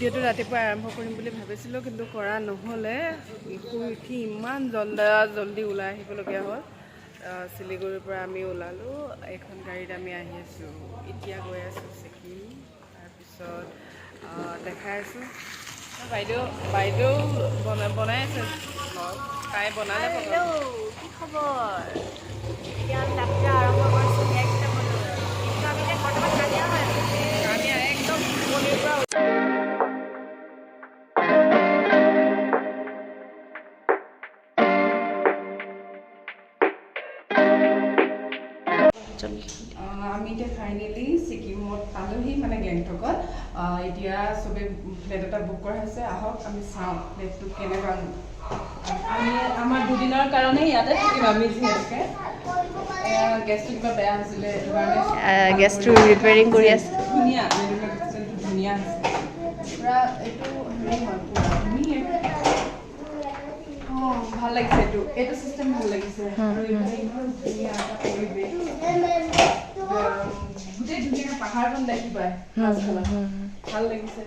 ভিডিঅ'টো ৰাতিপুৱা আৰম্ভ কৰিম বুলি ভাবিছিলোঁ কিন্তু কৰা নহ'লে শুই উঠি ইমান জল্দি ওলাই আহিবলগীয়া হ'ল শিলিগুৰিৰ পৰা আমি ওলালোঁ এখন গাড়ীত আমি আহি আছোঁ এতিয়া গৈ আছোঁ ছিকিম তাৰপিছত দেখাই আছোঁ বাইদেউ বনাই আছে তাই বনালে কি খবৰ এতিয়া আমি যাত্ৰা আৰম্ভ কৰিছোঁ নেক্সট টাইমলৈ কিন্তু আমি এতিয়া বৰ্তমান কানিয়া হৈ আছোঁ কানিয়া একদম টোপনিৰ পৰা আমি এতিয়া ফাইনেলি ছিকিমত পালোহি মানে গেংটকত এতিয়া চবেই ফ্লেট এটা বুক কৰা হৈছে আহক আমি চাওঁ ফ্লেটটো কেনেকুৱা আমি আমাৰ দুদিনৰ কাৰণে ইয়াতে থাকিম আমি যিহেতুকে গেছটো কিবা বেয়া হৈছিলে এইটো কাৰণে গেছটো ৰিপেয়াৰিং কৰি আছে ধুনীয়া ধুনীয়া হৈছে পূৰা এইটো হেৰি হয় ধুনীয়া ভাল লাগিছে এইটো চিষ্টেম ভাল লাগিছে আৰু এইফালে ইমান ধুনীয়া এটা পৰিৱেশ গোটেই ধুনীয়া পাহাৰখন দেখি পায় ভাল লাগিছে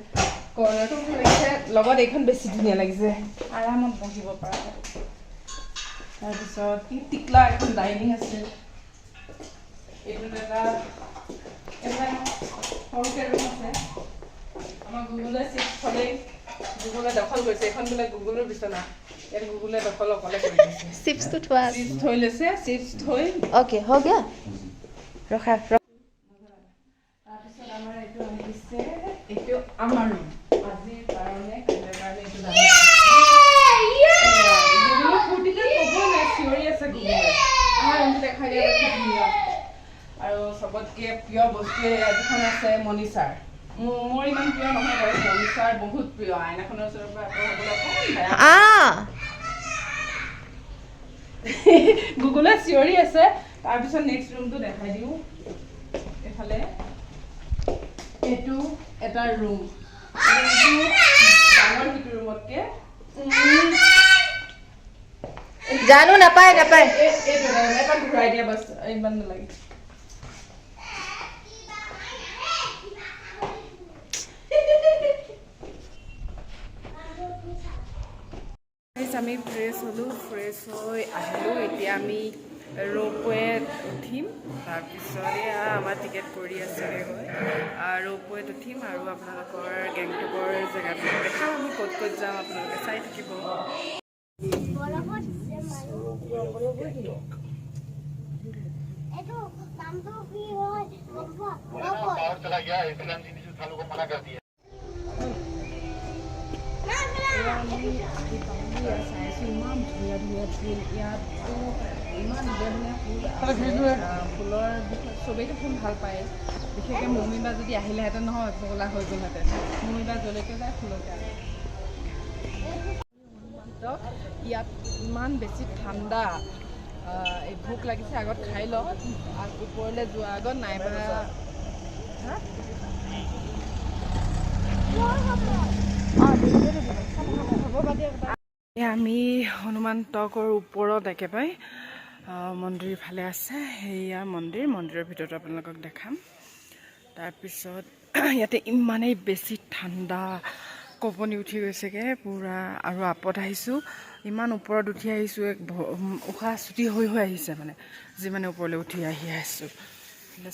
কৰ্ণাৰটো ভাল লাগিছে লগত এইখন বেছি ধুনীয়া লাগিছে আৰামত বহিব পৰা তাৰপিছত টিকলা এখন ডাইনিং আছে এইটোত এটা সৰুকৈ ৰুম আছে আমাৰ গুগলে চিপছ থলেই গুগলে দখল কৰিছে এইখন বোলে গুগলৰ বিচনা ইয়াত গুগলে দখল অকলে কৰি দিছে চিপছটো থোৱা চিপছ থৈ লৈছে চিপছ থৈ অ'কে হৈ গয়া ৰখা তাৰপিছত আমাৰ এইটো আহিছে এইটো আমাৰ ৰুম আজিৰ কাৰণে কাইলৈৰ কাৰণে এইটো ফূৰ্তিতে ক'ব নাই চিঞৰি আছে গুগলে আমাৰ ৰুমটো দেখাই দিয়া ধুনীয়া আৰু চবতকৈ প্ৰিয় বস্তু এইখন আছে মনিচাৰ মোৰ ইমান প্ৰিয় নহয় বাৰু মনিচাৰ বহুত প্ৰিয় আইনাখনৰ ওচৰৰ পৰা আকৌ হ'বলৈ অকণমান বেয়া গুগলে চিঞৰি আছে তাৰপিছত নেক্সট ৰুমটো দেখাই দিওঁ এইফালে এইটো এটা ৰুম ডাঙৰ সিটো ৰুমতকৈ জানো নাপায় এইটো এটা ঘূৰাই দিয়া বাছ ইমান নালাগে আমি ফ্ৰেছ হ'লোঁ ফ্ৰেছ হৈ আহিলোঁ এতিয়া আমি ৰ'পৱেত উঠিম তাৰপিছত এয়া আমাৰ টিকেট কৰি আছেগৈ ৰ'পৱেত উঠিম আৰু আপোনালোকৰ গেংটকৰ জেগাবিলাক দেখাম আমি ক'ত ক'ত যাওঁ আপোনালোকে চাই থাকিব চাইছোঁ ইমান ধুনীয়া ধুনীয়া ফুল ইয়াতো ইমান ধুনীয়া ধুনীয়া ফুলৰ বিষয়ে চবেইতো ফুল ভাল পায় বিশেষকৈ মমিবা যদি আহিলেহেঁতেন নহয় পগলা হৈ গ'লহেঁতেন মমিবা যলৈকে যায় ফুলকে আহে ইয়াত ইমান বেছি ঠাণ্ডা এই ভোক লাগিছে আগত খাই লওঁ ওপৰলৈ যোৱাৰ আগত নাইবা আমি হনুমান টকৰ ওপৰত একেবাৰে মন্দিৰ ফালে আছে সেয়া মন্দিৰৰ ভিতৰত আপোনালোকক দেখাম তাৰপিছত ইয়াতে ইমানেই বেছি ঠাণ্ডা কঁপনি উঠি গৈছেগৈ পূৰা আৰু আপত আহিছোঁ ইমান ওপৰত উঠি আহিছোঁ উশাহ চুটি হৈ আহিছে মানে যিমানে ওপৰলৈ উঠি আছোঁ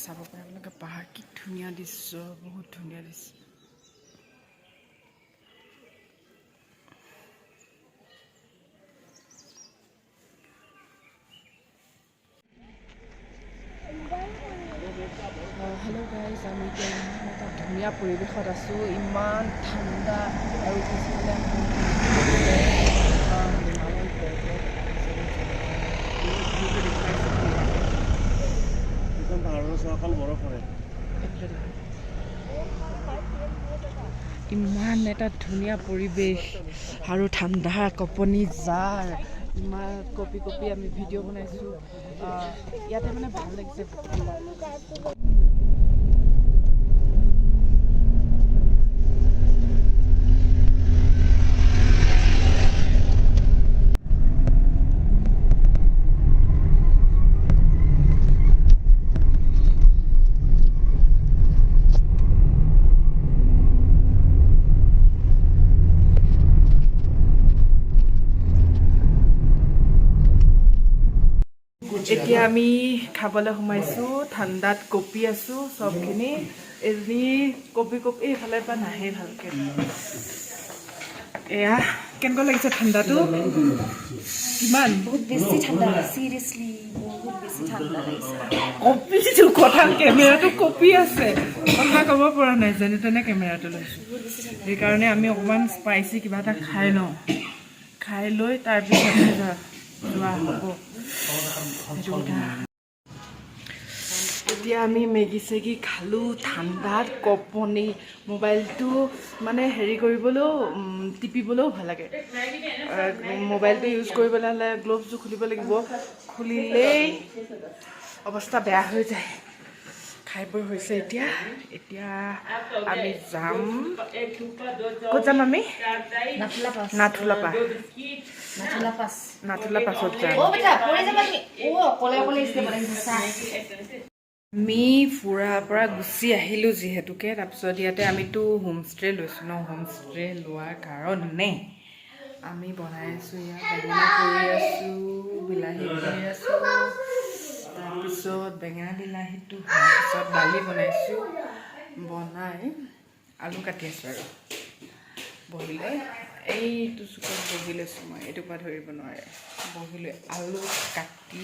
চাব পাৰে আপোনালোকে পাহাৰ কি ধুনীয়া দৃশ্য বহুত ধুনীয়া দৃশ্য হেল্ল' গাইজ আমি এতিয়া ইমান এটা ধুনীয়া পৰিৱেশত আছোঁ ইমান ঠাণ্ডা আৰু পিছফালে ইমান এটা ধুনীয়া পৰিৱেশ আৰু ঠাণ্ডা কঁপনি জাৰ ইমান কপি আমি ভিডিঅ' বনাইছোঁ ইয়াতে মানে ভাল লাগিছে এতিয়া আমি খাবলৈ সোমাইছোঁ ঠাণ্ডাত কপি আছোঁ চবখিনি এজনী কপি এইফালে পৰা নাহে ভালকৈ এয়া কেনেকুৱা লাগিছে ঠাণ্ডাটো কিমান বহুত বেছি ঠাণ্ডা চিৰিয়াছলি বহুত বেছি ঠাণ্ডা লাগিছে কপিটো কথা কেমেৰাটো কপি আছে কথা ক'ব পৰা নাই যেনে তেনে কেমেৰাটো লৈছোঁ সেইকাৰণে আমি অকণমান স্পাইচি কিবা এটা খাই লওঁ খাই লৈ তাৰপিছতহে যোৱা হ'ব সেইটো কথা এতিয়া আমি মেগী চেগি খালোঁ ঠাণ্ডাত কপনি মোবাইলটো মানে হেৰি কৰিবলৈও টিপিবলৈও ভাল লাগে মোবাইলটো ইউজ কৰিবলৈ হ'লে গ্ল'ভছটো খুলিব লাগিব খুলিলেই অৱস্থা বেয়া হৈ যায় খাই বৈ হৈছে এতিয়া আমি যাম ক'ত যাম আমি নাথুলা পাছত যাম আমি ফুৰাৰ পৰা গুচি আহিলোঁ যিহেতুকে তাৰপিছত ইয়াতে আমিতো হোমষ্টে লৈছোঁ ন হোমষ্টে লোৱাৰ কাৰণে আমি বনাই আছোঁ ইয়াত বেঙেনা কৰি আছোঁ বিলাহী কৰি আছোঁ তাৰপিছত বেঙেনা বিলাহীটো হোৱাৰ পিছত দালি বনাইছোঁ বনাই আলু কাটি আছোঁ আৰু বহি লৈ এইটো চুকত বহি লৈছোঁ মই এইটোৰ পৰা ধৰিব নোৱাৰে বহি লৈ আলু কাটি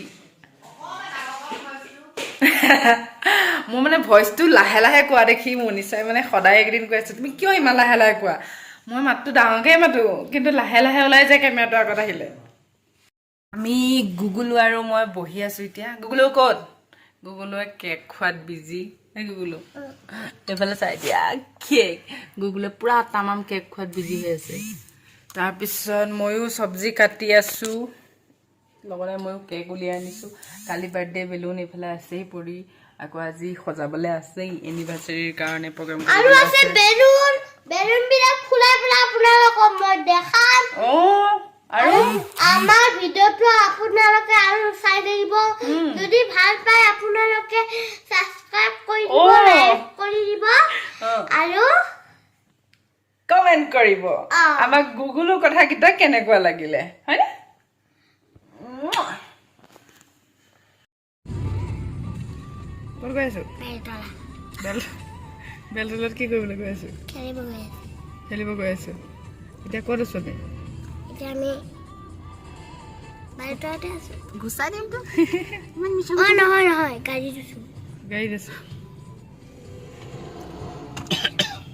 মোৰ মানে ভইচটো লাহে লাহে কোৱা দেখি মনিচাই মানে সদায় একদিন কৈ আছে তুমি কিয় ইমান লাহে লাহে কোৱা মই মাতটো ডাঙৰকৈ মাতো কিন্তু লাহে লাহে ওলাই যায় কেমেৰাটো আগত আহিলে আমি গুগুলো আৰু মই বহি আছোঁ এতিয়া গুগুলো ক'ত গুগুলোৱে কেক খোৱাত বিজি গুগুলো এইফালে চাই দিয়া কেক গুগুলোৱে পূৰা তামাম কেক খোৱাত বিজি হৈ আছে তাৰপিছত ময়ো চব্জি কাটি আছোঁ লগতে ময়ো কেক উলিয়াই আনিছোঁ কালি বাৰ্থডে বেলুন এইফালে আছেই পৰি আকৌ আজি সজাবলৈ আছেই এনিভাৰ্চাৰীৰ কাৰণে প্ৰগ্ৰাম আৰু আছে বেলুন বিলাক ফুলাই ফুলাই আপোনালোকক মই দেখাম আৰু আমাৰ ভিডিঅ'টো আপোনালোকে আৰু চাই থাকিব যদি ভাল পায় আপোনালোকে সাবস্ক্ৰাইব কৰি দিব লাইক কৰি দিব আৰু কমেন্ট কৰিব আমাক গুগুলো কথাকেইটা কেনেকুৱা লাগিলে হয়নে ক'ত গৈ আছোঁ বেলতলাত কি কৰিবলৈ গৈ আছোঁ খেলিব গৈ আছোঁ এতিয়া ক'ত আছোঁ আমি এতিয়া আমি বাৰটাতে আছোঁ ঘুচাই দিমতো নহয় গাড়ীত আছোঁ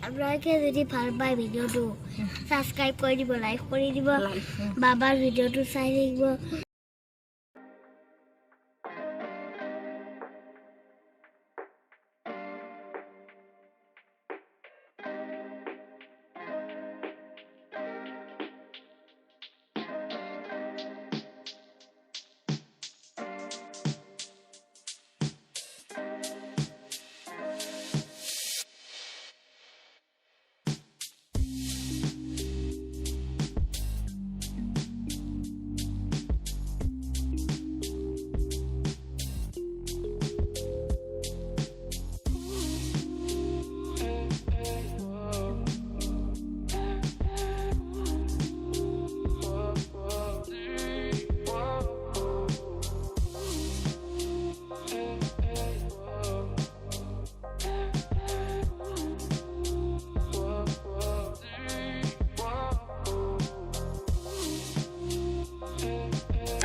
আপোনালোকে যদি ভাল পায় ভিডিঅ'টো সাবস্ক্ৰাইব কৰি দিব লাইক কৰি দিব বাবাৰ ভিডিঅ'টো চাই থাকিব